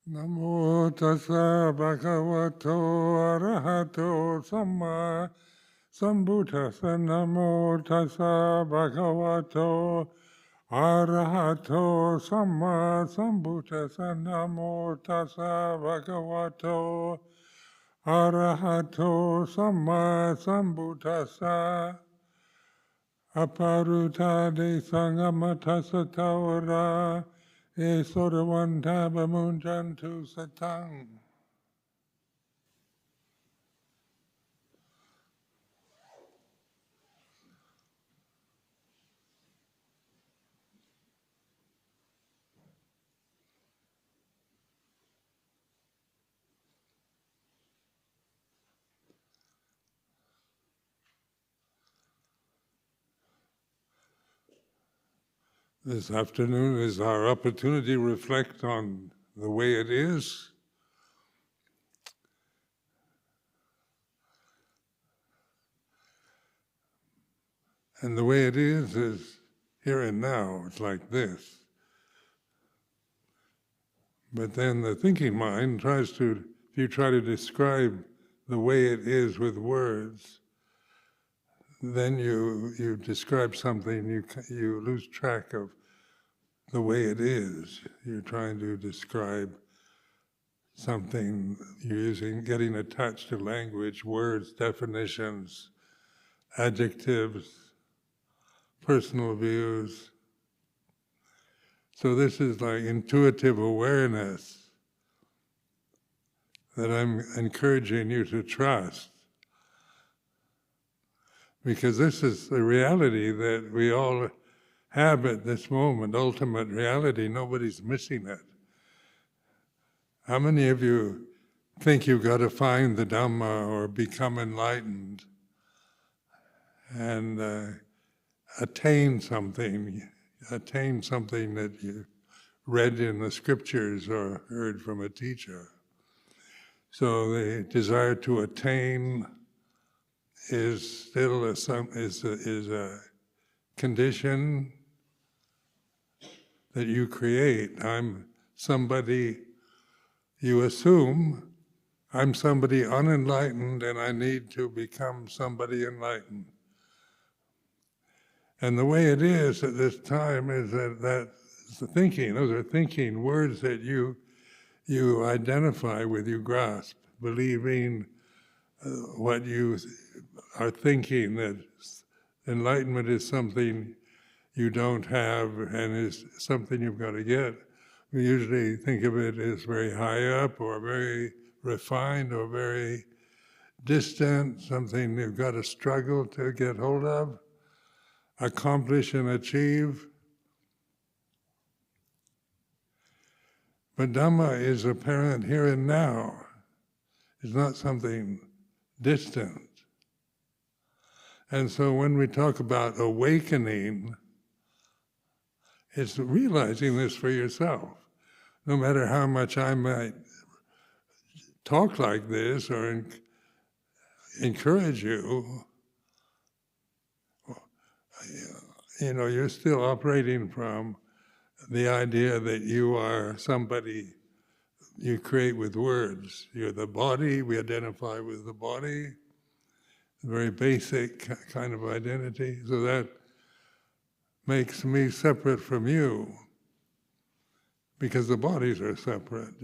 Namo tassa bhagavato arahato samma sambuddhassa. Namo tassa bhagavato arahato samma sambuddhassa. Namo tassa bhagavato arahato samma sambuddhassa. Aparuta de sangamatassa tawara e sodavanta bamunjantu satang. This afternoon is our opportunity to reflect on the way it is. And the way it is here and now. It's like this. But then the thinking mind tries to, if you try to describe the way it is with words, then you describe something, you lose track of the way it is. You're trying to describe something, you're getting attached to language, words, definitions, adjectives, personal views. So this is like intuitive awareness that I'm encouraging you to trust. Because this is the reality that we all have at this moment, ultimate reality. Nobody's missing it. How many of you think you've got to find the Dhamma or become enlightened and attain something that you read in the scriptures or heard from a teacher? So the desire to attain is still a condition that you create. I'm somebody, you assume, I'm somebody unenlightened and I need to become somebody enlightened. And the way it is at this time is that's the thinking. Those are thinking words that you identify with, you grasp, believing what you are thinking, that enlightenment is something you don't have and is something you've got to get. We usually think of it as very high up or very refined or very distant, something you've got to struggle to get hold of, accomplish and achieve. But Dhamma is apparent here and now. It's not something distant. And so when we talk about awakening, it's realizing this for yourself. No matter how much I might talk like this or encourage you, you're still operating from the idea that you are somebody you create with words. You're the body, we identify with the body, a very basic kind of identity. So that makes me separate from you, because the bodies are separate.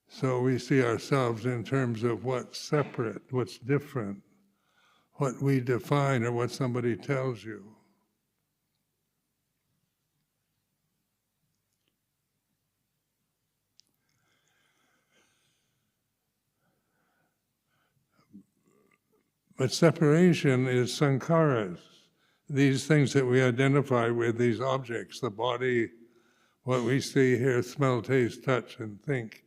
So we see ourselves in terms of what's separate, what's different, what we define or what somebody tells you. But separation is sankharas. These things that we identify with, these objects, the body, what we see, hear, smell, taste, touch, and think,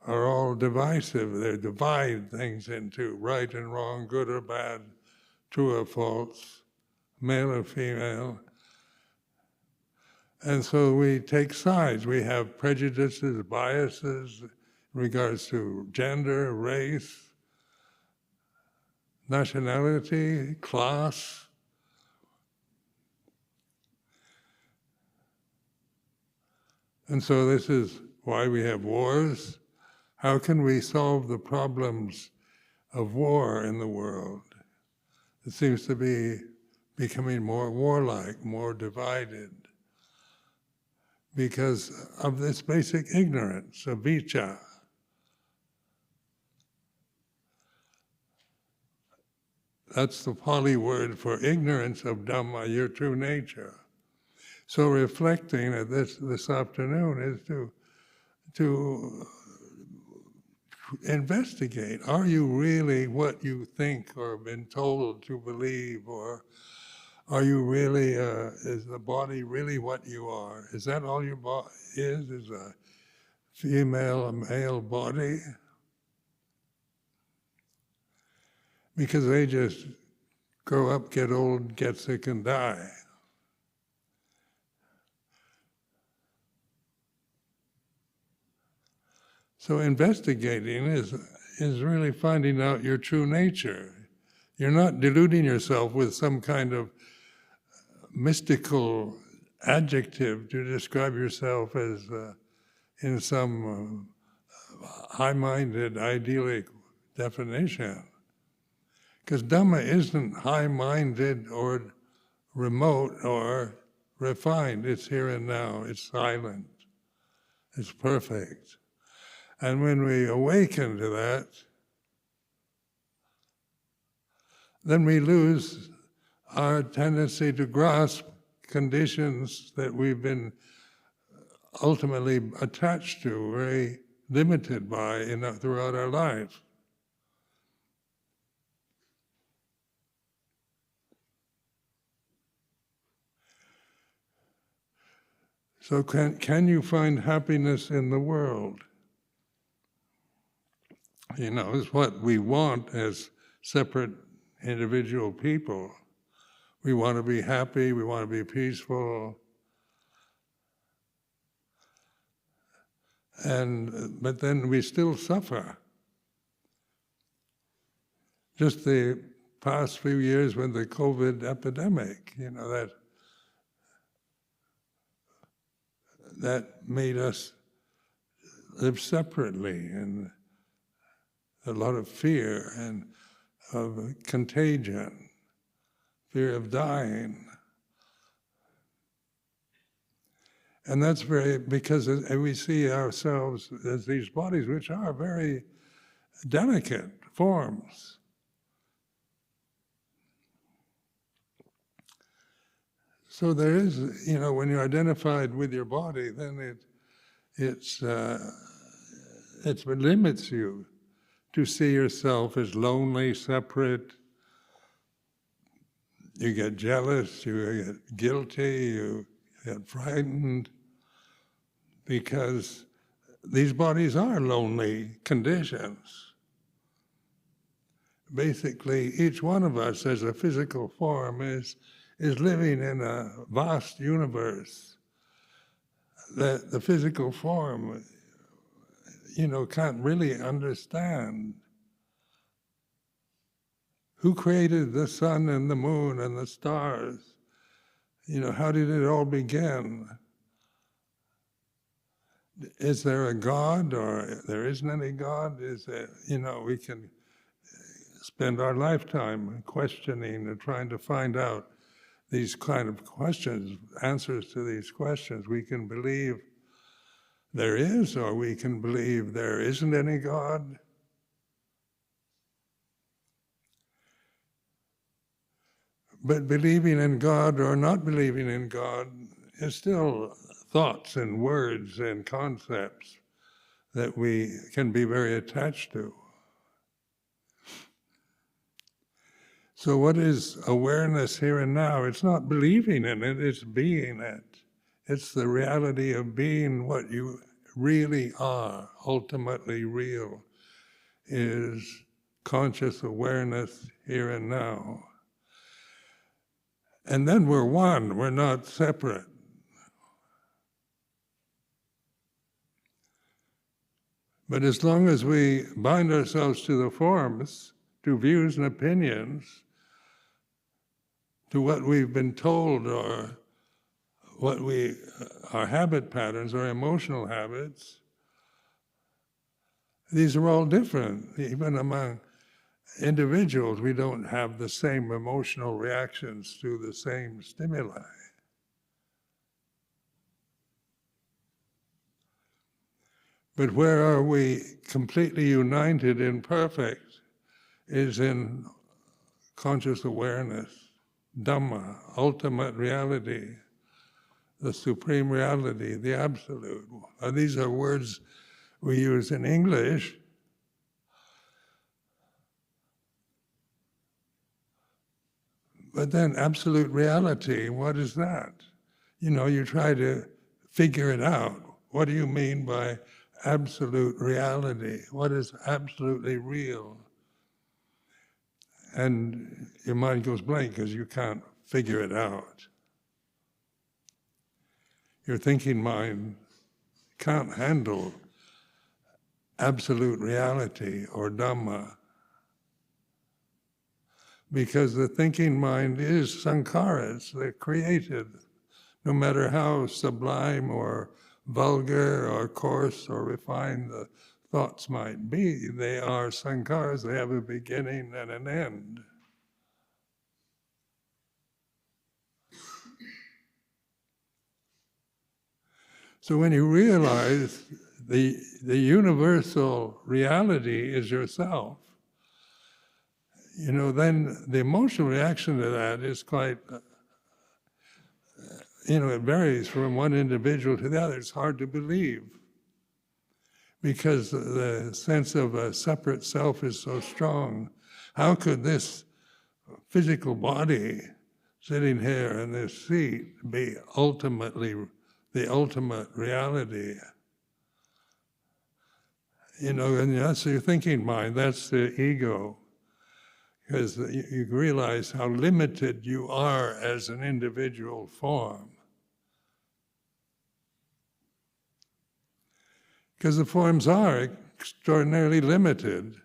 are all divisive. They divide things into right and wrong, good or bad, true or false, male or female. And so we take sides. We have prejudices, biases in regards to gender, race, nationality, class. And so this is why we have wars. How can we solve the problems of war in the world? It seems to be becoming more warlike, more divided, because of this basic ignorance, avijja. That's the Pali word for ignorance of Dhamma, your true nature. So reflecting at this afternoon is to investigate. Are you really what you think or have been told to believe, or are you really, is the body really what you are? Is that all your body is a female, a male body? Because they just grow up, get old, get sick, and die. So investigating is really finding out your true nature. You're not deluding yourself with some kind of mystical adjective to describe yourself as in some high-minded, idyllic definition. Because Dhamma isn't high-minded or remote or refined. It's here and now. It's silent. It's perfect. And when we awaken to that, then we lose our tendency to grasp conditions that we've been ultimately attached to, very limited by throughout our life. So can you find happiness in the world? Is what we want as separate individual people. We want to be happy, we want to be peaceful. But then we still suffer. Just the past few years with the COVID epidemic, that made us live separately, and a lot of fear and of contagion, fear of dying. And that's because we see ourselves as these bodies which are very delicate forms. So there is, when you're identified with your body, then it limits you to see yourself as lonely, separate. You get jealous, you get guilty, you get frightened, because these bodies are lonely conditions. Basically, each one of us as a physical form is living in a vast universe that the physical form can't really understand. Who created the sun and the moon and the stars? How did it all begin? Is there a God, or there isn't any God? Is there, we can spend our lifetime questioning and trying to find out these kind of questions, answers to these questions. We can believe there is, or we can believe there isn't any God. But believing in God or not believing in God is still thoughts and words and concepts that we can be very attached to. So what is awareness here and now? It's not believing in it, it's being it. It's the reality of being what you really are. Ultimately real is conscious awareness here and now. And then we're one, we're not separate. But as long as we bind ourselves to the forms, to views and opinions, to what we've been told or our habit patterns, our emotional habits, these are all different. Even among individuals, we don't have the same emotional reactions to the same stimuli. But where are we completely united and perfect is in conscious awareness, Dhamma, ultimate reality, the supreme reality, the absolute. These are words we use in English. But then absolute reality, what is that? You try to figure it out. What do you mean by absolute reality? What is absolutely real? And your mind goes blank because you can't figure it out. Your thinking mind can't handle absolute reality or Dhamma, because the thinking mind is sankharas, they're created. No matter how sublime or vulgar or coarse or refined the thoughts might be, they are sankharas, they have a beginning and an end. So when you realize the universal reality is yourself, then the emotional reaction to that is quite, it varies from one individual to the other. It's hard to believe because the sense of a separate self is so strong. How could this physical body sitting here in this seat be ultimately the ultimate reality? And that's your thinking mind, that's the ego. Because you realize how limited you are as an individual form. Because the forms are extraordinarily limited.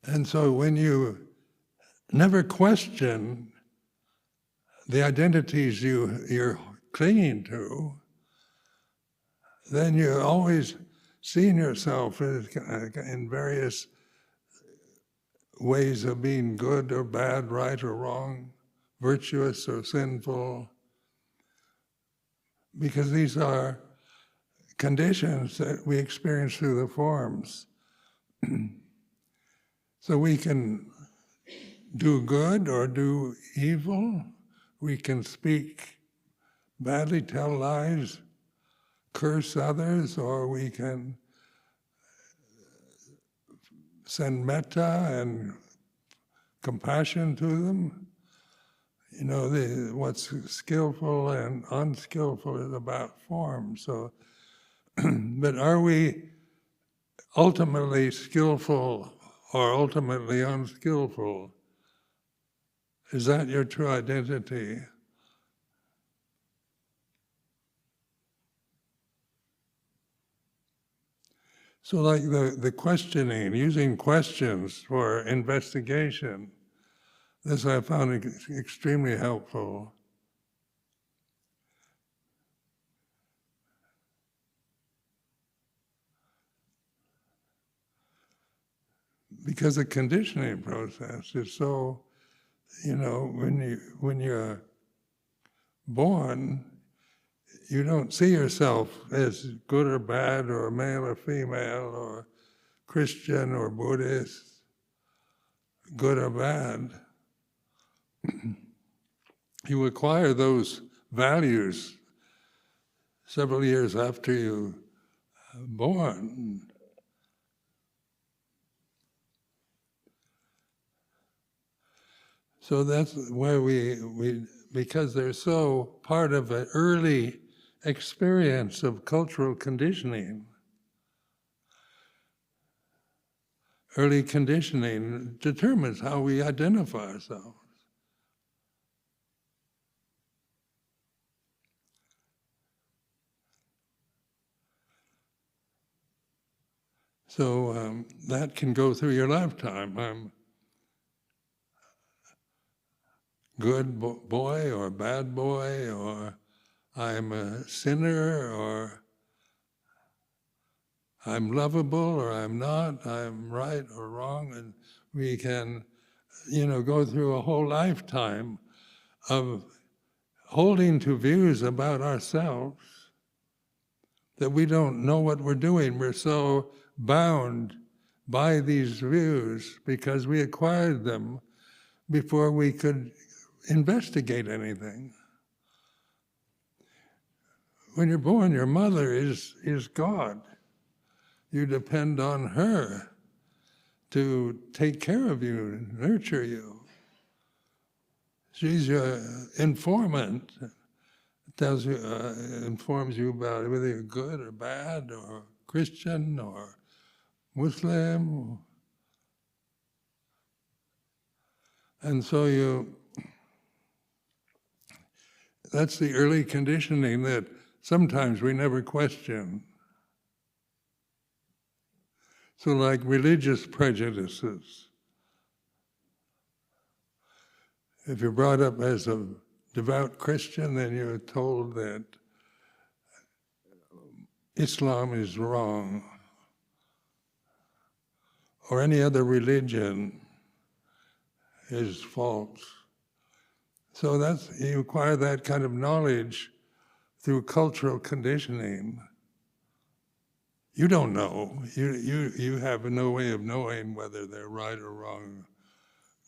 And so when you never question the identities you're clinging to, then you're always seeing yourself in various ways of being good or bad, right or wrong, virtuous or sinful, because these are conditions that we experience through the forms. So we can do good or do evil, we can speak badly, tell lies, curse others, or we can send metta and compassion to them. What's skillful and unskillful is about form. So, but are we ultimately skillful or ultimately unskillful? Is that your true identity? So like the questioning, using questions for investigation, this I found extremely helpful. Because the conditioning process is so, when you're born, you don't see yourself as good or bad or male or female or Christian or Buddhist, good or bad. You acquire those values several years after you're born. So that's where we because they're so part of an early experience of cultural conditioning. Early conditioning determines how we identify ourselves. So that can go through your lifetime. I'm good boy or bad boy, or I'm a sinner, or I'm lovable or I'm not, I'm right or wrong, and we can, go through a whole lifetime of holding to views about ourselves that we don't know what we're doing. We're so bound by these views because we acquired them before we could investigate anything. When you're born, your mother is God. You depend on her to take care of you and nurture you. She's your informant. Tells you, informs you about whether you're good or bad, or Christian or Muslim. And so that's the early conditioning that sometimes we never question. So like religious prejudices. If you're brought up as a devout Christian, then you're told that Islam is wrong, or any other religion is false. So you acquire that kind of knowledge through cultural conditioning. You don't know. You have no way of knowing whether they're right or wrong,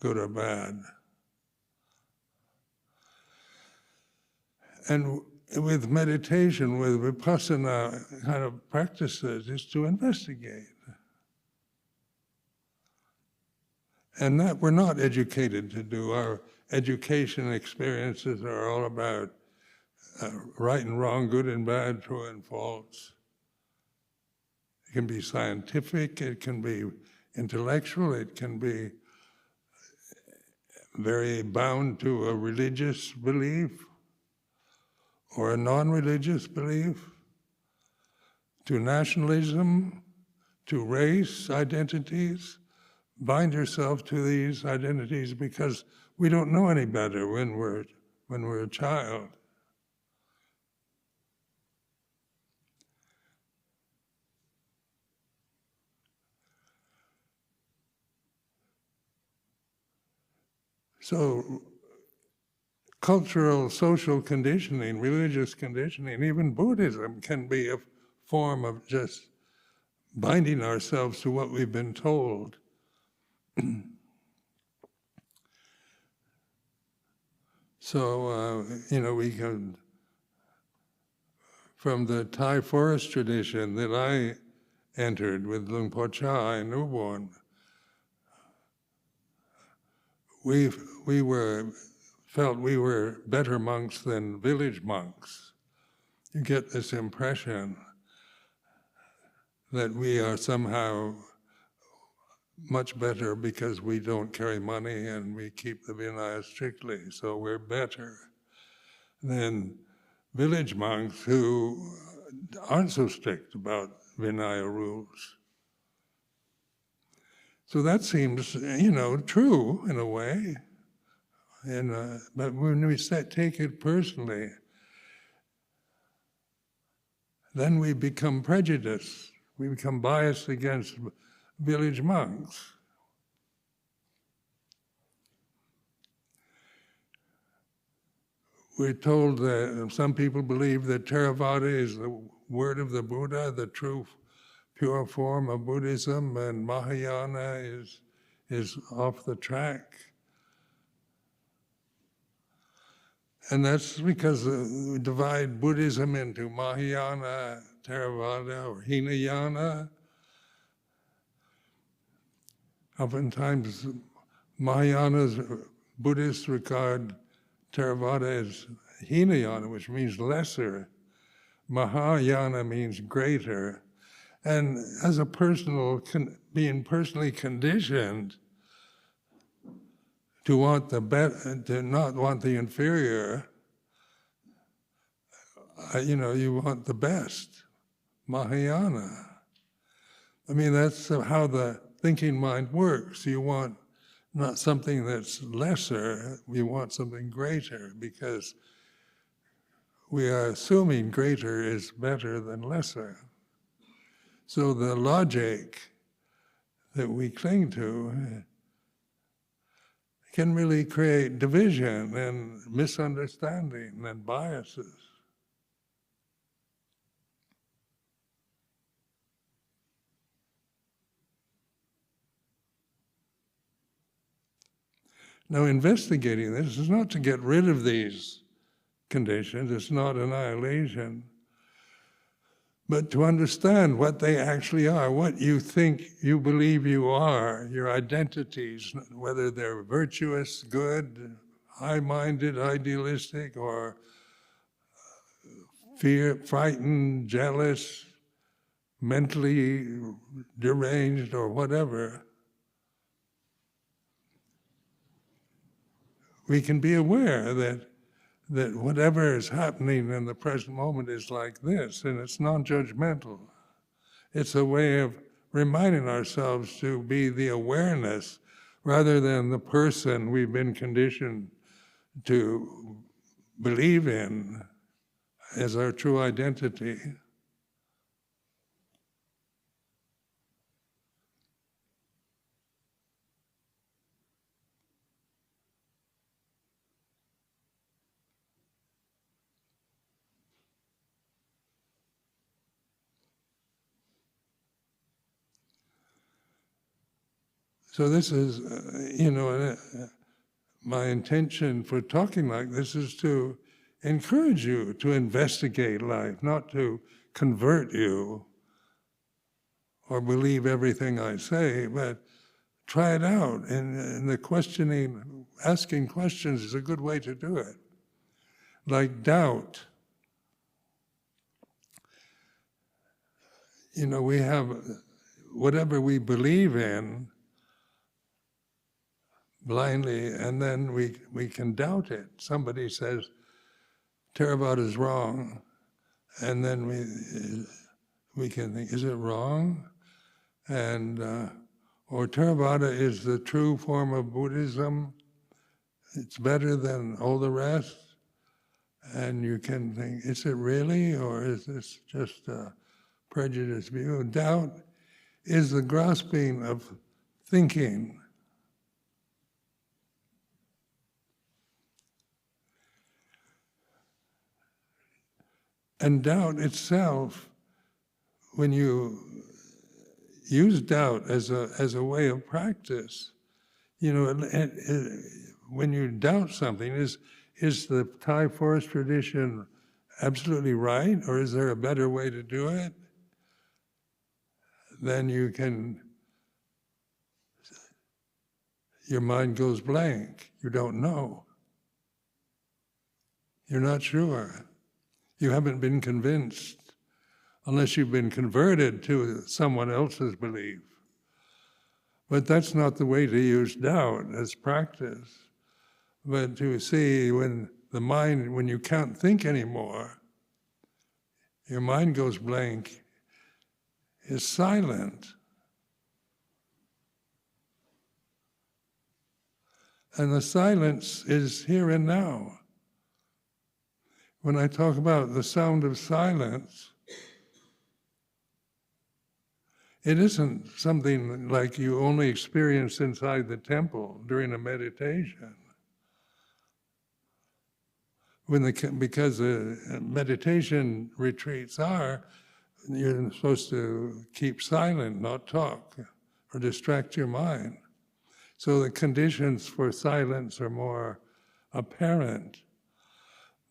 good or bad. And with meditation, with vipassana kind of practices, is to investigate. And that we're not educated to do. Our education experiences are all about right and wrong, good and bad, true and false. It can be scientific, it can be intellectual, it can be very bound to a religious belief or a non-religious belief, to nationalism, to race identities. Bind yourself to these identities because we don't know any better when we're a child. So cultural, social conditioning, religious conditioning, even Buddhism can be a form of just binding ourselves to what we've been told. So, we can, from the Thai forest tradition that I entered with Luang Por Chah in Newborn, we felt we were better monks than village monks. You get this impression that we are somehow much better because we don't carry money and we keep the Vinaya strictly, so we're better than village monks who aren't so strict about Vinaya rules. So that seems, true in a way, but when we take it personally, then we become prejudiced. We become biased against village monks. We're told that some people believe that Theravada is the word of the Buddha, the true, pure form of Buddhism, and Mahayana is off the track. And that's because we divide Buddhism into Mahayana, Theravada, or Hinayana. Oftentimes, Mahayana's Buddhists regard Theravada as Hinayana, which means lesser. Mahayana means greater. And as a being personally conditioned to want to not want the inferior, you want the best, Mahayana. I mean, that's how the thinking mind works. You want not something that's lesser, you want something greater, because we are assuming greater is better than lesser. So the logic that we cling to can really create division and misunderstanding and biases. Now, investigating this is not to get rid of these conditions, it's not annihilation, but to understand what they actually are, what you think you believe you are, your identities, whether they're virtuous, good, high-minded, idealistic, or frightened, jealous, mentally deranged, or whatever. We can be aware that whatever is happening in the present moment is like this, and it's non-judgmental. It's a way of reminding ourselves to be the awareness rather than the person we've been conditioned to believe in as our true identity. So this is, my intention for talking like this is to encourage you to investigate life, not to convert you or believe everything I say, but try it out. And the questioning, asking questions is a good way to do it. Like doubt. We have whatever we believe in blindly, and then we can doubt it. Somebody says, Theravada is wrong, and then we can think, is it wrong? And or Theravada is the true form of Buddhism, it's better than all the rest, and you can think, is it really, or is this just a prejudiced view? Doubt is the grasping of thinking. And doubt itself, when you use doubt as a way of practice, when you doubt something, is the Thai forest tradition absolutely right, or is there a better way to do it? Then your mind goes blank. You don't know. You're not sure. You haven't been convinced, unless you've been converted to someone else's belief. But that's not the way to use doubt as practice. But to see when you can't think anymore, your mind goes blank, is silent. And the silence is here and now. When I talk about the sound of silence, it isn't something like you only experience inside the temple during a meditation. Because meditation retreats you're supposed to keep silent, not talk, or distract your mind. So the conditions for silence are more apparent.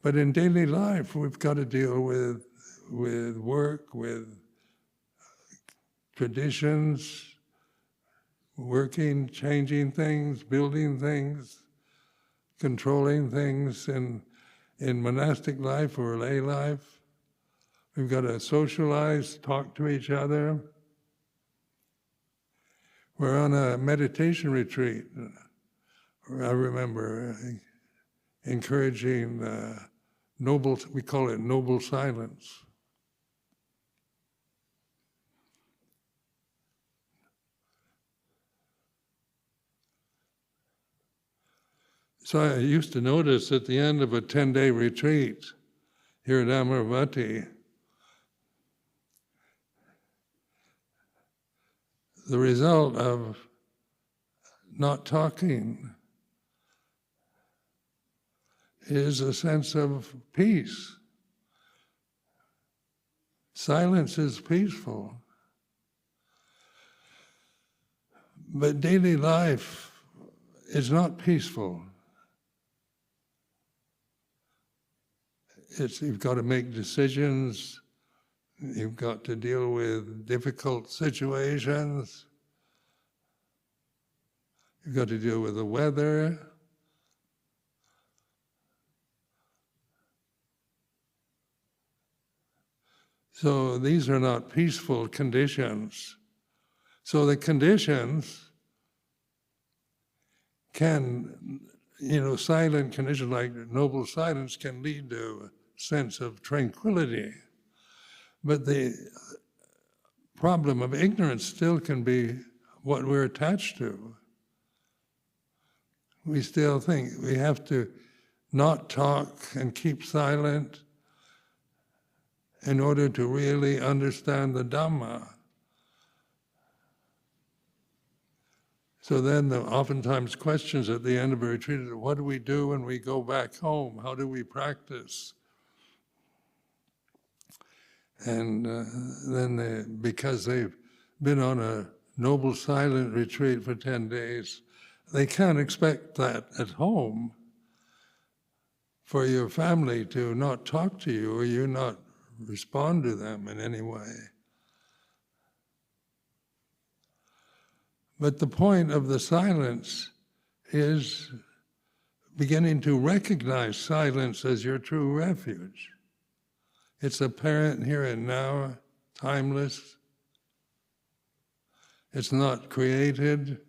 But in daily life, we've got to deal with work, with traditions, working, changing things, building things, controlling things in monastic life or lay life. We've got to socialize, talk to each other. We're on a meditation retreat. I remember encouraging we call it noble silence. So I used to notice at the end of a 10-day retreat here at Amaravati, the result of not talking is a sense of peace. Silence is peaceful. But daily life is not peaceful. You've got to make decisions, you've got to deal with difficult situations, you've got to deal with the weather. So these are not peaceful conditions. So the conditions can, silent conditions like noble silence can lead to a sense of tranquility. But the problem of ignorance still can be what we're attached to. We still think we have to not talk and keep silent in order to really understand the Dhamma. So then oftentimes questions at the end of a retreat are, what do we do when we go back home? How do we practice? And then because they've been on a noble silent retreat for 10 days, they can't expect that at home for your family to not talk to you or you not respond to them in any way. But the point of the silence is beginning to recognize silence as your true refuge. It's apparent here and now, timeless. It's not created.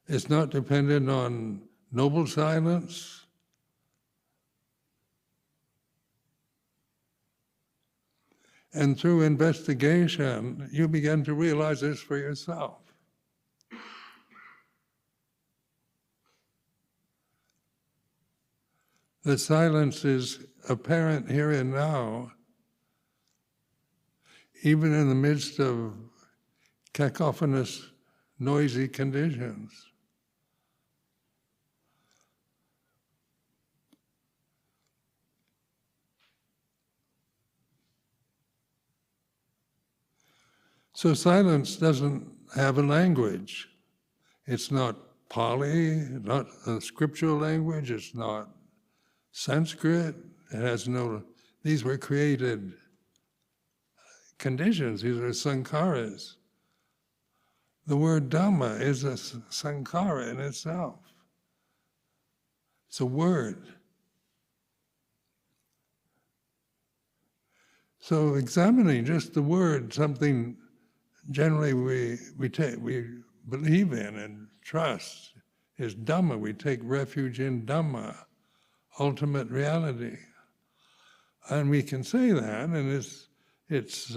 It's not dependent on noble silence. And through investigation, you begin to realize this for yourself. The silence is apparent here and now, even in the midst of cacophonous, noisy conditions. So silence doesn't have a language. It's not Pali, not a scriptural language, it's not Sanskrit, it has no, these were created conditions, these are sankharas. The word Dhamma is a sankhara in itself. It's a word. So examining just the word, something generally we believe in and trust, is Dhamma. We take refuge in Dhamma, ultimate reality. And we can say that, and it's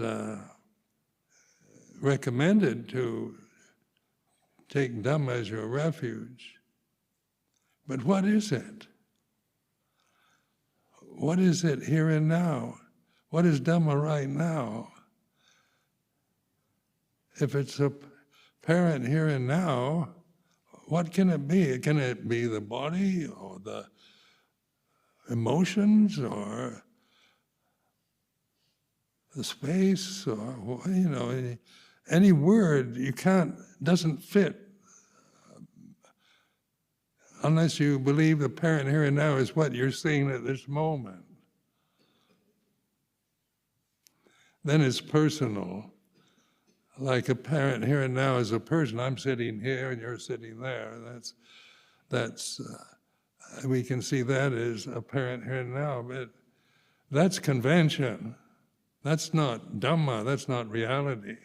recommended to take Dhamma as your refuge. But what is it? What is it here and now? What is Dhamma right now? If it's apparent here and now, what can it be? Can it be the body or the emotions or the space or, any word doesn't fit unless you believe the apparent here and now is what you're seeing at this moment. Then it's personal. Like apparent here and now as a person. I'm sitting here and you're sitting there. That's we can see that as apparent here and now, but that's convention. That's not Dhamma, that's not reality.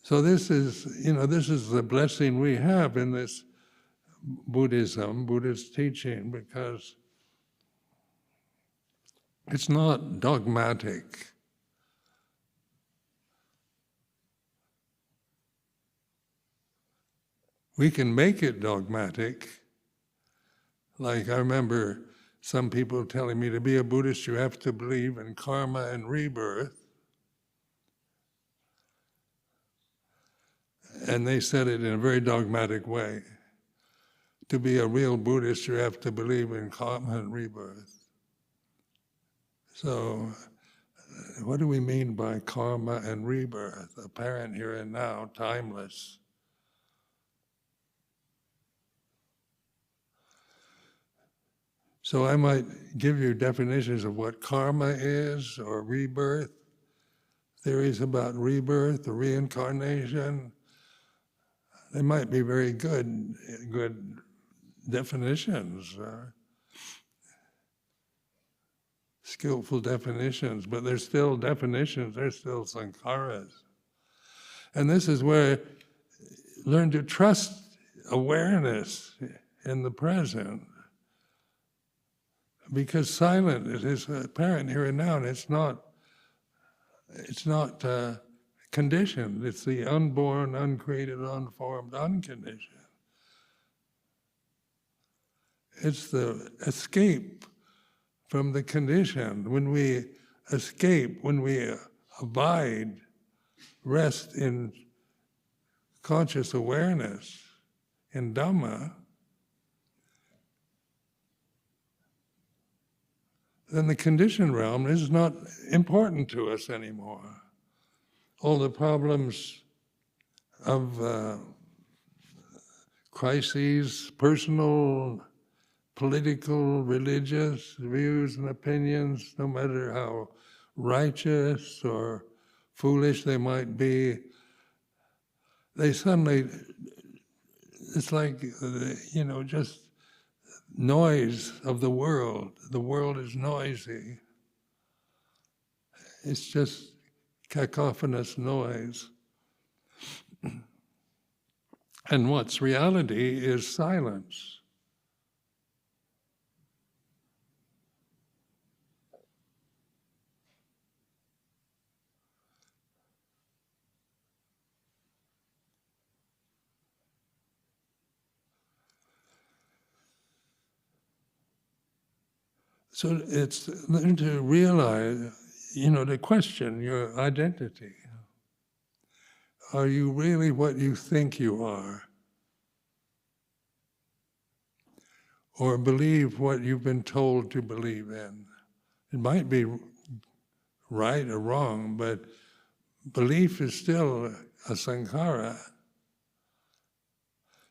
So this is the blessing we have in this Buddhism, Buddhist teaching, because It's not dogmatic. We can make it dogmatic. Like I remember some people telling me, to be a Buddhist you have to believe in karma and rebirth. And they said it in a very dogmatic way. To be a real Buddhist you have to believe in karma and rebirth. So what do we mean by karma and rebirth? Apparent here and now, timeless. So I might give you definitions of what karma is, or rebirth, theories about rebirth or reincarnation. They might be very good definitions, skillful definitions, but they're still definitions, they're still sankharas. And this is where learn to trust awareness in the present. Because silent is apparent here and now, and it's not conditioned. It's the unborn, uncreated, unformed, unconditioned. It's the escape from the conditioned. When we escape, when we abide, rest in conscious awareness, in Dhamma, then the conditioned realm is not important to us anymore. All the problems of crises, personal, political, religious views and opinions, no matter how righteous or foolish they might be, they suddenly, it's like, just noise of the world. The world is noisy. It's just cacophonous noise. And what's reality is silence. So it's learn to realize, to question your identity. Are you really what you think you are? Or believe what you've been told to believe in? It might be right or wrong, but belief is still a sankhara.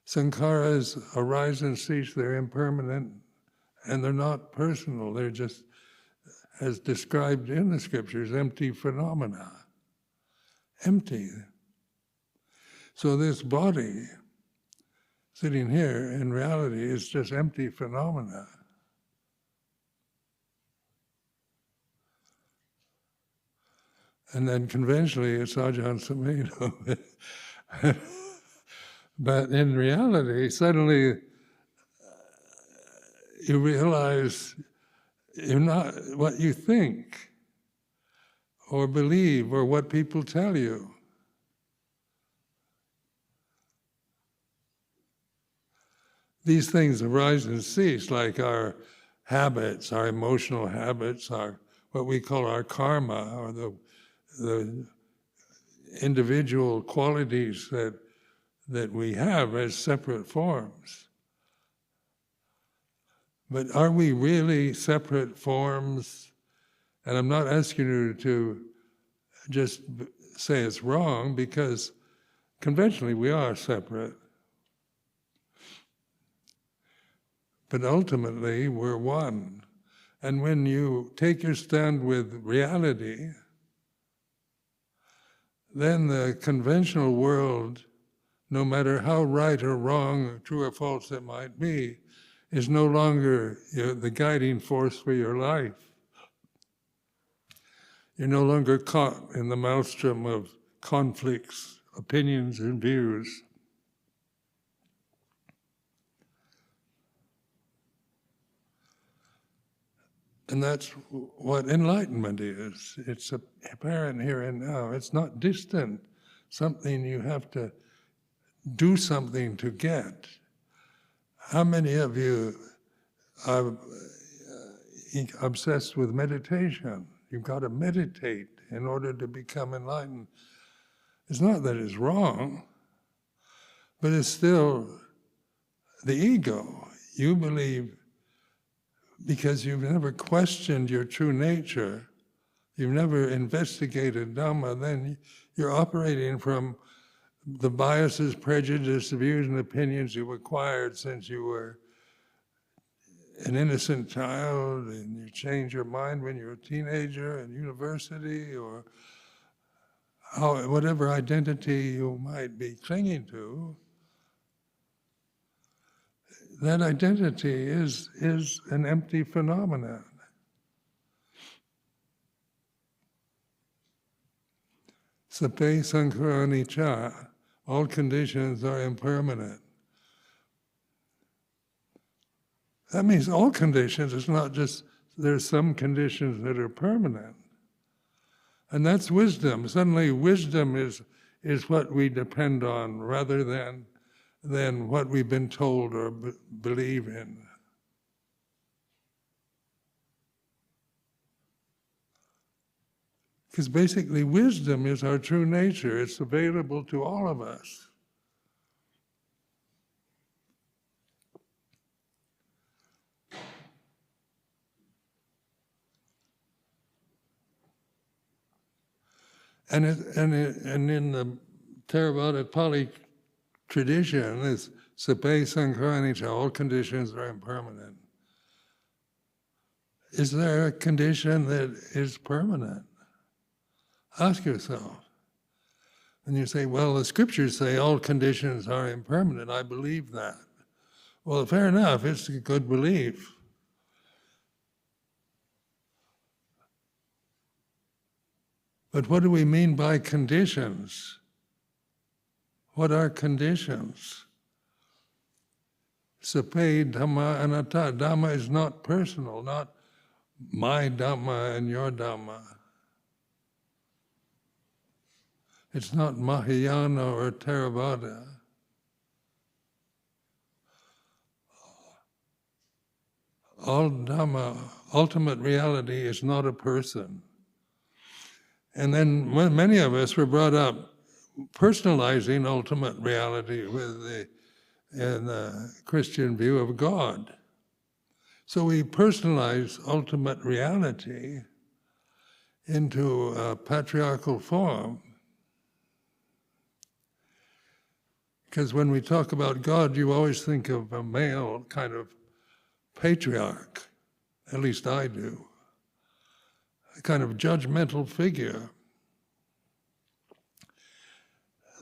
Sankharas arise and cease, they're impermanent, and they're not personal. They're just, as described in the scriptures, empty phenomena. Empty. So this body, sitting here, in reality, is just empty phenomena. And then conventionally, it's Ajahn Sumedho. But in reality, suddenly you realize you're not what you think or believe or what people tell you. These things arise and cease, like our habits, our emotional habits, our what we call our karma, or the individual qualities that we have as separate forms. But are we really separate forms? And I'm not asking you to just say it's wrong, because conventionally we are separate. But ultimately we're one. And when you take your stand with reality, then the conventional world, no matter how right or wrong, true or false it might be, is no longer the guiding force for your life. You're no longer caught in the maelstrom of conflicts, opinions, and views. And that's what enlightenment is. It's apparent here and now. It's not distant, something you have to do something to get. How many of you are obsessed with meditation? You've got to meditate in order to become enlightened. It's not that it's wrong, but it's still the ego. You believe because you've never questioned your true nature, you've never investigated Dhamma, then you're operating from the biases, prejudices, views, and opinions you acquired since you were an innocent child, and you change your mind when you're a teenager in university, or whatever identity you might be clinging to. That identity is an empty phenomenon. Sape sankhara anicca, all conditions are impermanent. That means all conditions, it's not just there's some conditions that are permanent. And that's wisdom. Suddenly wisdom is what we depend on rather than what we've been told or believe in. Because basically wisdom is our true nature. It's available to all of us. And in the Theravada Pali tradition, is sape sankhara anicca, all conditions are impermanent. Is there a condition that is permanent? Ask yourself. And you say, well, the scriptures say all conditions are impermanent. I believe that. Well, fair enough, it's a good belief. But what do we mean by conditions? What are conditions? Sape Dhamma anatta. Dhamma is not personal, not my Dhamma and your Dhamma. It's not Mahayana or Theravada. All Dhamma, ultimate reality, is not a person. And then many of us were brought up personalizing ultimate reality in the Christian view of God. So we personalize ultimate reality into a patriarchal form. Because when we talk about God, you always think of a male kind of patriarch, at least I do, a kind of judgmental figure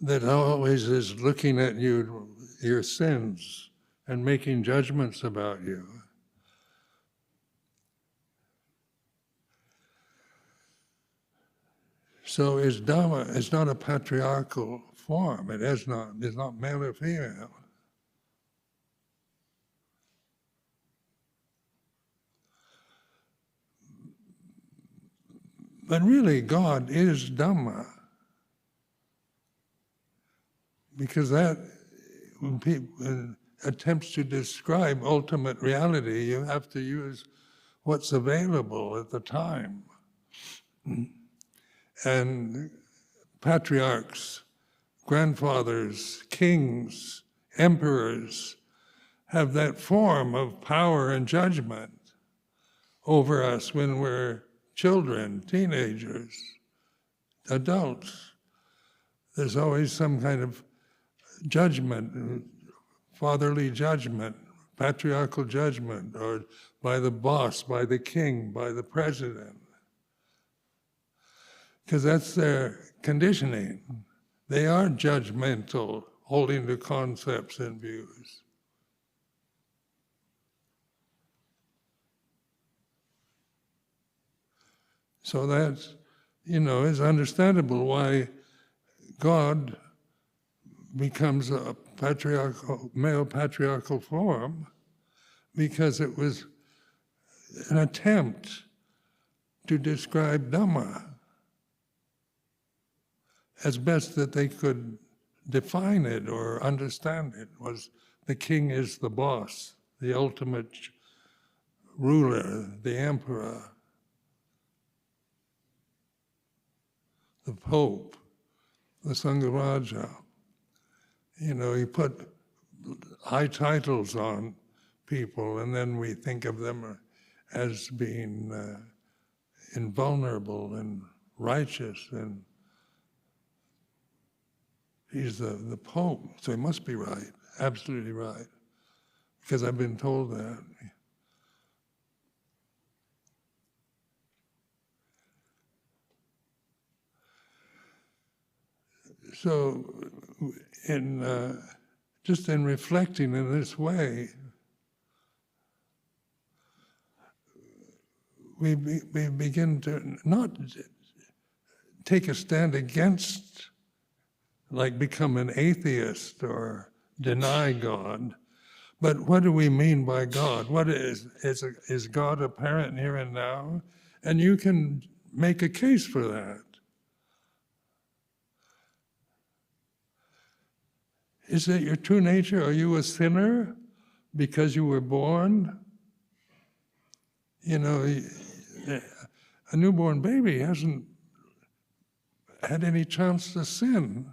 that always is looking at you, your sins, and making judgments about you. So Dhamma is not a patriarchal form. It's not male or female. But really, God is Dhamma. Because that, when people attempts to describe ultimate reality, you have to use what's available at the time. And patriarchs, grandfathers, kings, emperors have that form of power and judgment over us when we're children, teenagers, adults. There's always some kind of judgment, fatherly judgment, patriarchal judgment, or by the boss, by the king, by the president. Because that's their conditioning. They are judgmental, holding to concepts and views. So that's, is understandable why God becomes a male patriarchal form, because it was an attempt to describe Dhamma as best that they could define it or understand it. Was the king is the boss, the ultimate ruler, the emperor, the pope, the Sangharaja. He put high titles on people, and then we think of them as being invulnerable and righteous, and he's the Pope, so he must be right, absolutely right, because I've been told that. So, just in reflecting in this way, we begin to not take a stand against, like become an atheist or deny God, but what do we mean by God? What is God apparent here and now? And you can make a case for that. Is it your true nature? Are you a sinner because you were born? A newborn baby hasn't had any chance to sin.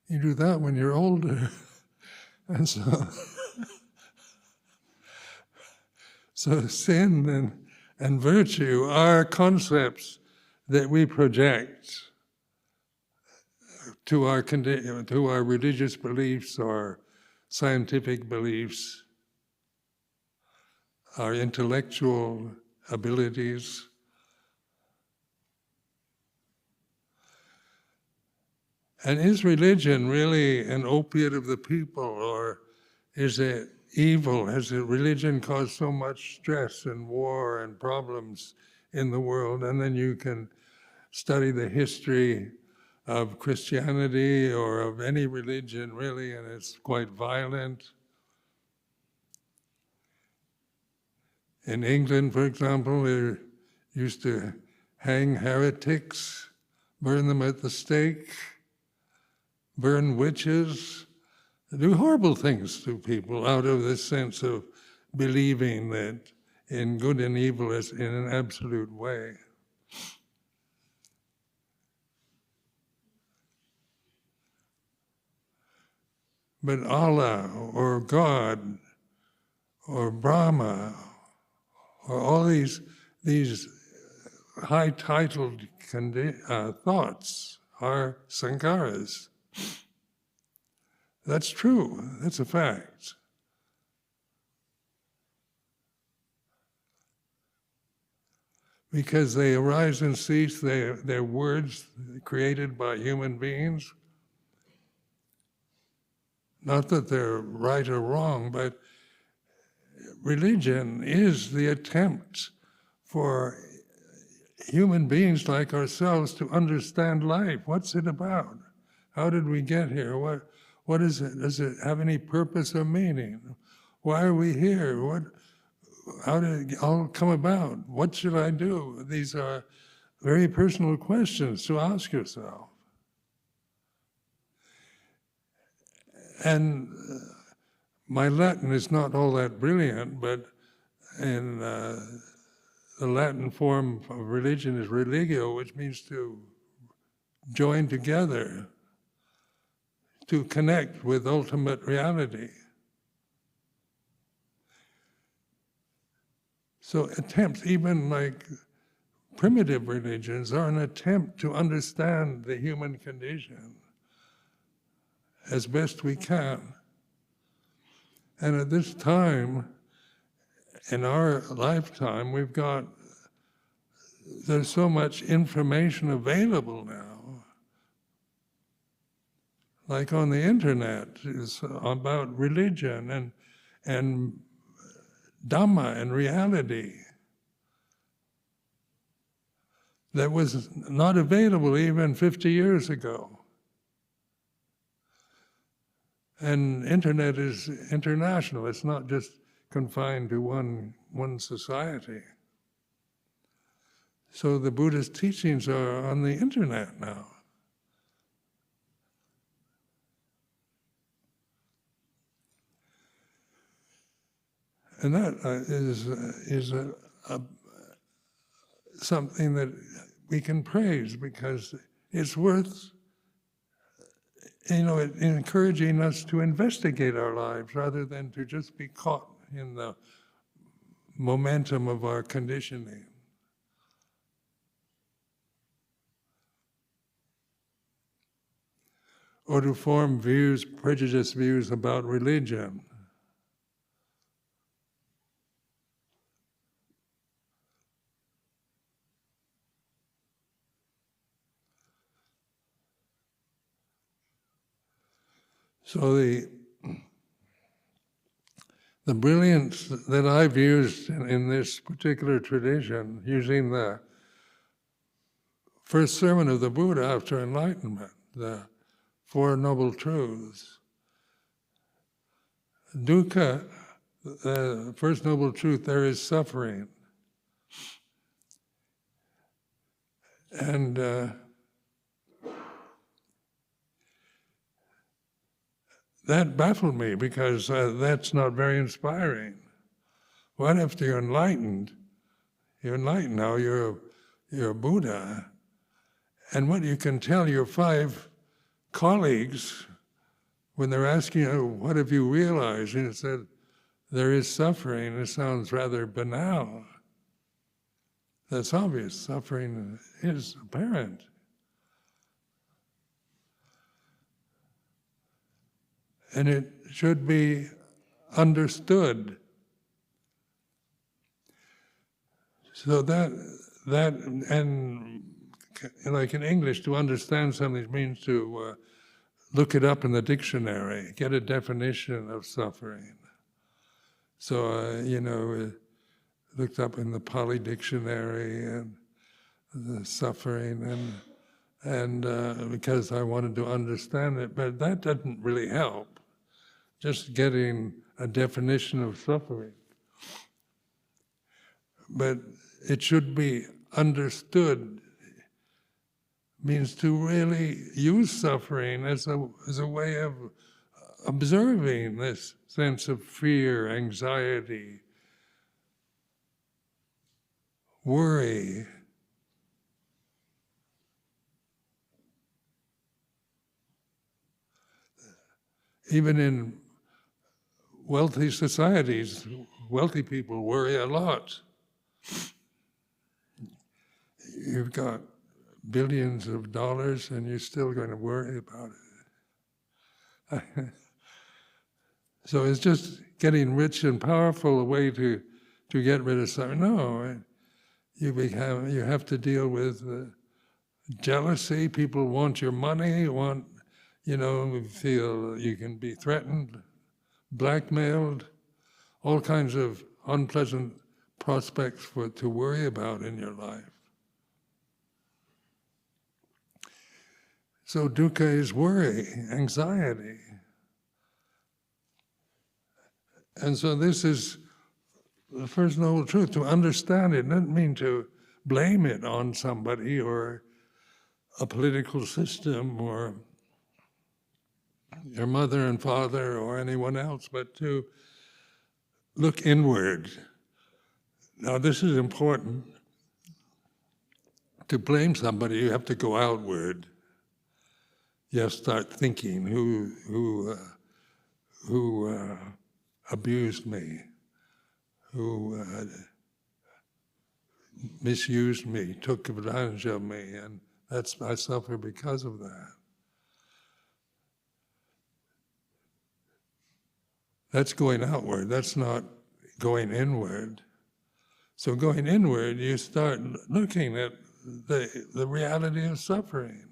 You do that when you're older. And so sin and virtue are concepts that we project to our religious beliefs or scientific beliefs, our intellectual abilities. And is religion really an opiate of the people, or is it evil? Has religion caused so much stress and war and problems in the world? And then you can study the history of Christianity or of any religion, really, and it's quite violent. In England, for example, they used to hang heretics, burn them at the stake, burn witches, do horrible things to people out of this sense of believing that in good and evil is in an absolute way. But Allah or God or Brahma or all these high-titled thoughts are sankharas. That's true. That's a fact. Because they arise and cease, they're words created by human beings. Not that they're right or wrong, but religion is the attempt for human beings like ourselves to understand life. What's it about? How did we get here? What is it? Does it have any purpose or meaning? Why are we here? How did it all come about? What should I do? These are very personal questions to ask yourself. And my Latin is not all that brilliant, but in the Latin form of religion is religio, which means to join together, to connect with ultimate reality. So attempts, even like primitive religions, are an attempt to understand the human condition as best we can. And at this time, in our lifetime, there's so much information available now. Like on the internet, is about religion and Dhamma and reality that was not available even 50 years ago. And internet is international. It's not just confined to one society. So the Buddhist teachings are on the internet now. And that is something that we can praise, because it's worth, encouraging us to investigate our lives rather than to just be caught in the momentum of our conditioning. Or to form prejudiced views about religion. So the brilliance that I've used in this particular tradition, using the first sermon of the Buddha after enlightenment, the Four Noble Truths. Dukkha, the first noble truth, there is suffering. And that baffled me, because that's not very inspiring. What if you're enlightened? You're enlightened now, you're a Buddha. And what you can tell your 5 colleagues when they're asking you, what have you realized? And it said, there is suffering. It sounds rather banal. That's obvious. Suffering is apparent. And it should be understood. So that and like in English, to understand something means to look it up in the dictionary, get a definition of suffering. So, looked up in the Pali dictionary and the suffering, and because I wanted to understand it, but that doesn't really help. Just getting a definition of suffering. But it should be understood. Means to really use suffering as a way of observing this sense of fear, anxiety, worry. Even in wealthy societies, wealthy people worry a lot. You've got billions of dollars and you're still going to worry about it. So it's just getting rich and powerful a way to get rid of suffering. No, you have to deal with jealousy. People want your money, feel you can be threatened, blackmailed, all kinds of unpleasant prospects to worry about in your life. So dukkha is worry, anxiety. And so this is the first noble truth. To understand it doesn't mean to blame it on somebody or a political system or your mother and father or anyone else, but to look inward. Now this is important. To blame somebody, you have to go outward. You have to start thinking, who abused me, who misused me, took advantage of me, and I suffer because of that. That's going outward, that's not going inward. So going inward, you start looking at the reality of suffering.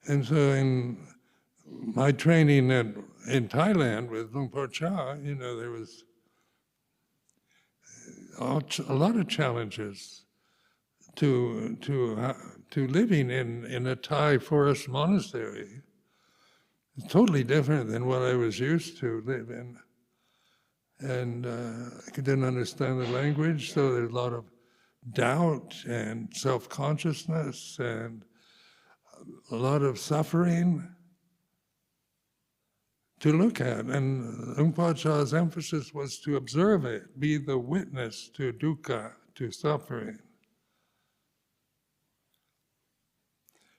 And so in my training in Thailand with Luang Por Cha, there was a lot of challenges to living in a Thai forest monastery. It's totally different than what I was used to live in. And I didn't understand the language, so there's a lot of doubt and self-consciousness and a lot of suffering to look at. And Luang Por Cha's emphasis was to observe it, be the witness to dukkha, to suffering.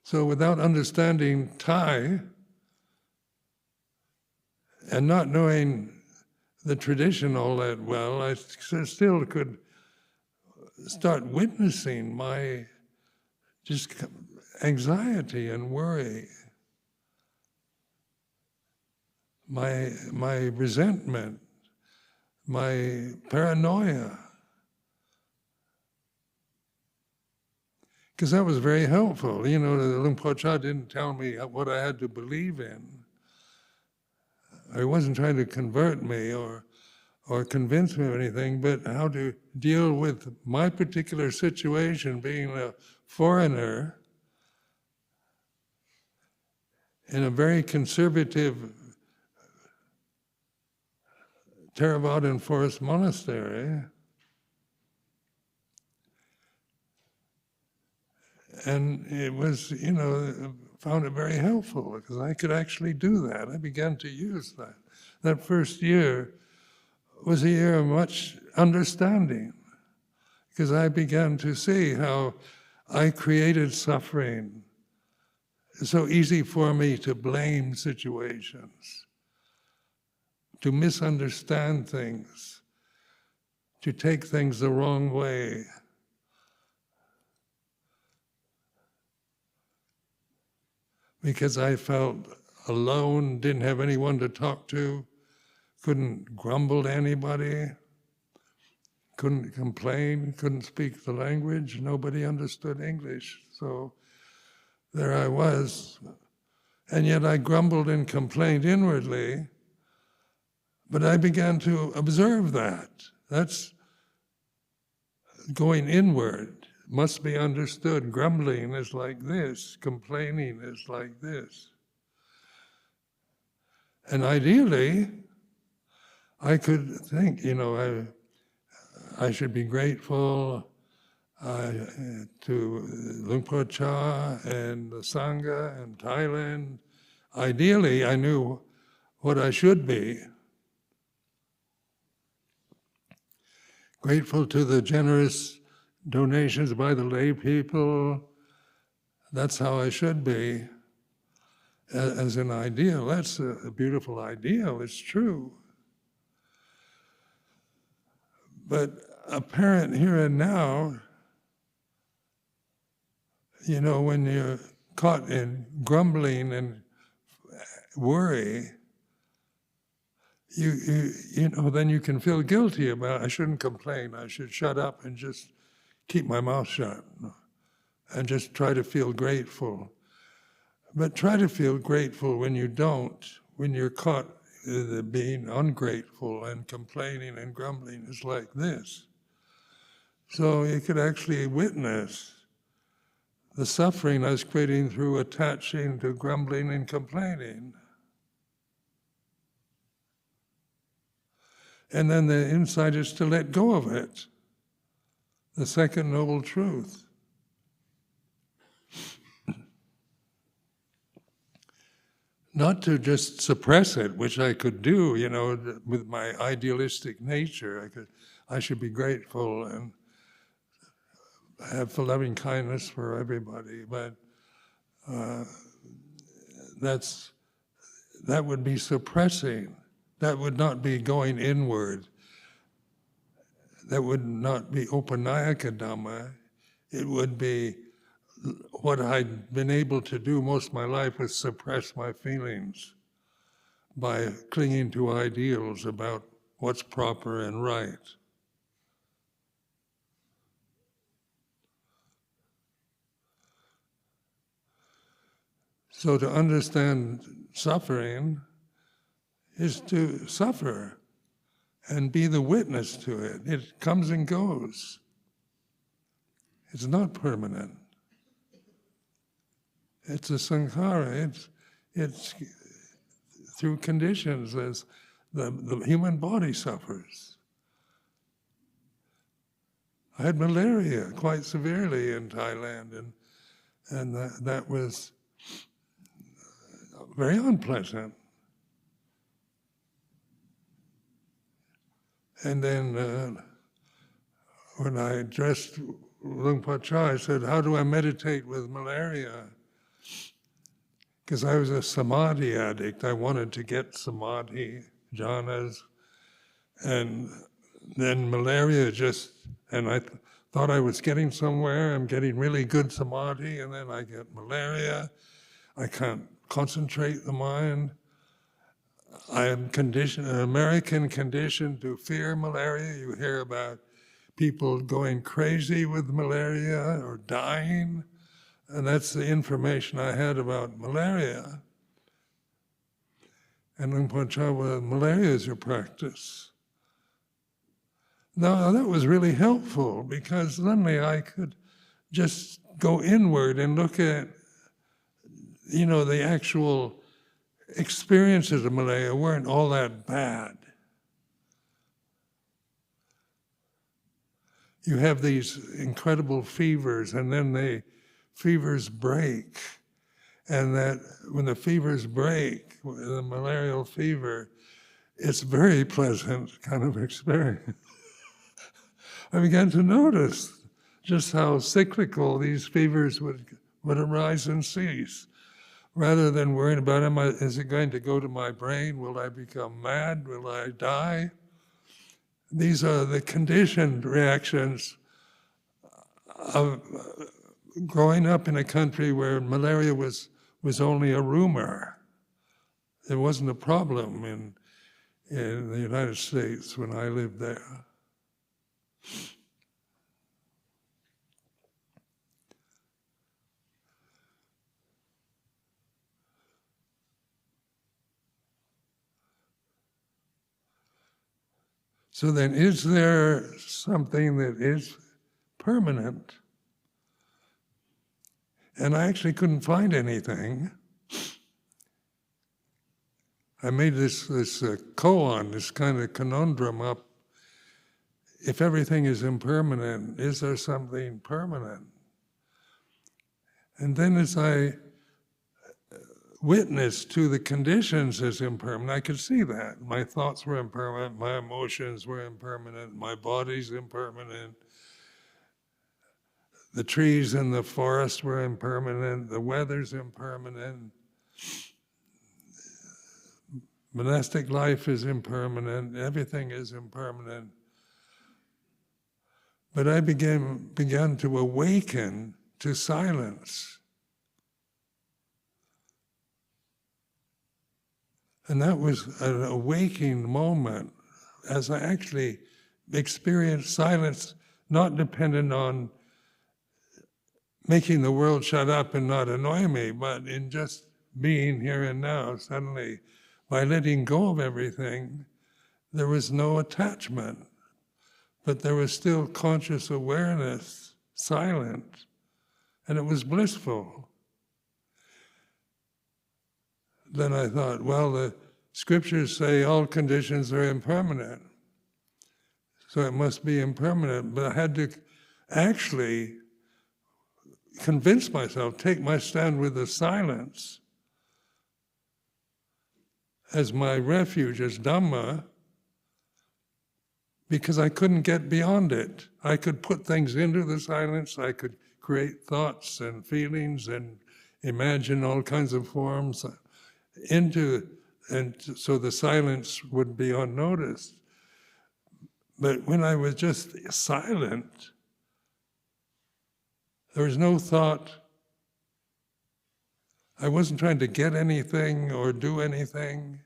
So without understanding Thai and not knowing the tradition all that well, I still could start witnessing my just anxiety and worry, my resentment, my paranoia. Because that was very helpful. You know, the Luang Por Cha didn't tell me what I had to believe in. He wasn't trying to convert me or convince me of anything, but how to deal with my particular situation, being a foreigner in a very conservative Theravadan forest monastery. And it was, you know, found it very helpful because I could actually do that. I began to use that. That first year was a year of much understanding because I began to see how I created suffering. It's so easy for me to blame situations, to misunderstand things, to take things the wrong way. Because I felt alone, didn't have anyone to talk to, couldn't grumble to anybody, couldn't complain, couldn't speak the language, nobody understood English. So there I was, and yet I grumbled and complained inwardly, but I began to observe that. That's going inward. Must be understood. Grumbling is like this. Complaining is like this. And ideally, I could think, you know, I should be grateful to Luang Por Cha and the Sangha and Thailand. Ideally, I knew what I should be. Grateful to the generous donations by the lay people. That's how I should be. As an ideal, that's a beautiful ideal, it's true. But apparent here and now, you know, when you're caught in grumbling and worry, you know, then you can feel guilty about, I shouldn't complain, I should shut up and just keep my mouth shut and just try to feel grateful. But try to feel grateful when you don't, when you're caught being ungrateful and complaining and grumbling is like this. So you could actually witness the suffering I was creating through attaching to grumbling and complaining. And then the insight is to let go of it. The second noble truth. Not to just suppress it, which I could do, you know, with my idealistic nature. I should be grateful and have loving kindness for everybody, but that would be suppressing. That would not be going inward. That would not be Upanayaka Dhamma. It would be what I'd been able to do most of my life was suppress my feelings by clinging to ideals about what's proper and right. So to understand suffering is to suffer and be the witness to it. It comes and goes. It's not permanent. It's a sankhara. It's through conditions as the human body suffers. I had malaria quite severely in Thailand, and that was very unpleasant. And then when I addressed Luang Por Chah, I said, how do I meditate with malaria? Because I was a samadhi addict. I wanted to get samadhi, jhanas, and then malaria and I thought I was getting somewhere. I'm getting really good samadhi, and then I get malaria. I can't concentrate the mind. I am conditioned, an American conditioned to fear malaria. You hear about people going crazy with malaria or dying, and that's the information I had about malaria. And Luang Por Chah, well, malaria is your practice. Now that was really helpful because suddenly I could just go inward and look at, the actual experiences of malaria weren't all that bad. You have these incredible fevers, and then fevers break. And that when the fevers break, the malarial fever, it's a very pleasant kind of experience. I began to notice just how cyclical these fevers would arise and cease. Rather than worrying about, is it going to go to my brain? Will I become mad? Will I die? These are the conditioned reactions of growing up in a country where malaria was only a rumor. It wasn't a problem in the United States when I lived there. So then, is there something that is permanent? And I actually couldn't find anything. I made this koan, this kind of conundrum up. If everything is impermanent, is there something permanent? And then as I witnessed to the conditions as impermanent, I could see that. My thoughts were impermanent, my emotions were impermanent, my body's impermanent. The trees in the forest were impermanent, the weather's impermanent. Monastic life is impermanent, everything is impermanent. But I began to awaken to silence. And that was an awakening moment as I actually experienced silence, not dependent on making the world shut up and not annoy me, but in just being here and now. Suddenly, by letting go of everything, there was no attachment, but there was still conscious awareness, silent, and it was blissful. Then I thought, well, the scriptures say all conditions are impermanent, so it must be impermanent. But I had to actually convince myself, take my stand with the silence as my refuge, as Dhamma, because I couldn't get beyond it. I could put things into the silence, I could create thoughts and feelings and imagine all kinds of forms so the silence would be unnoticed. But when I was just silent, there was no thought. I wasn't trying to get anything or do anything.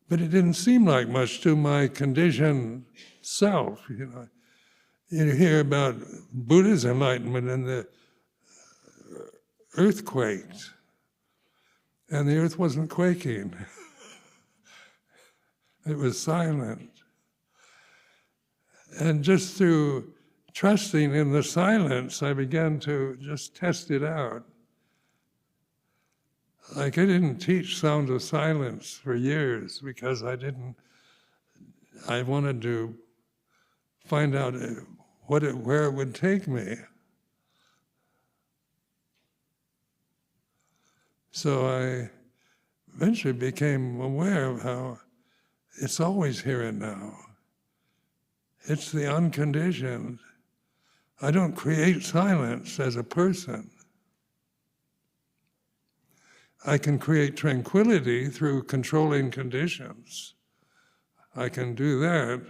But it didn't seem like much to my conditioned self. You hear about Buddha's enlightenment and the earth quaked, and the earth wasn't quaking. It was silent. And just through trusting in the silence, I began to just test it out. Like I didn't teach sound of silence for years because I wanted to find out where it would take me. So I eventually became aware of how it's always here and now. It's the unconditioned. I don't create silence as a person. I can create tranquility through controlling conditions. I can do that.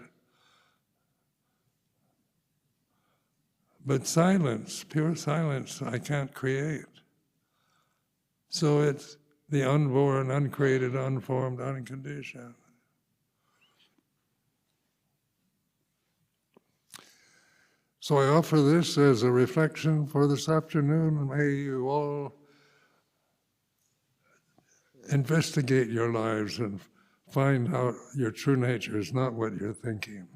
But silence, pure silence, I can't create. So it's the unborn, uncreated, unformed, unconditioned. So I offer this as a reflection for this afternoon. May you all investigate your lives and find out your true nature is not what you're thinking.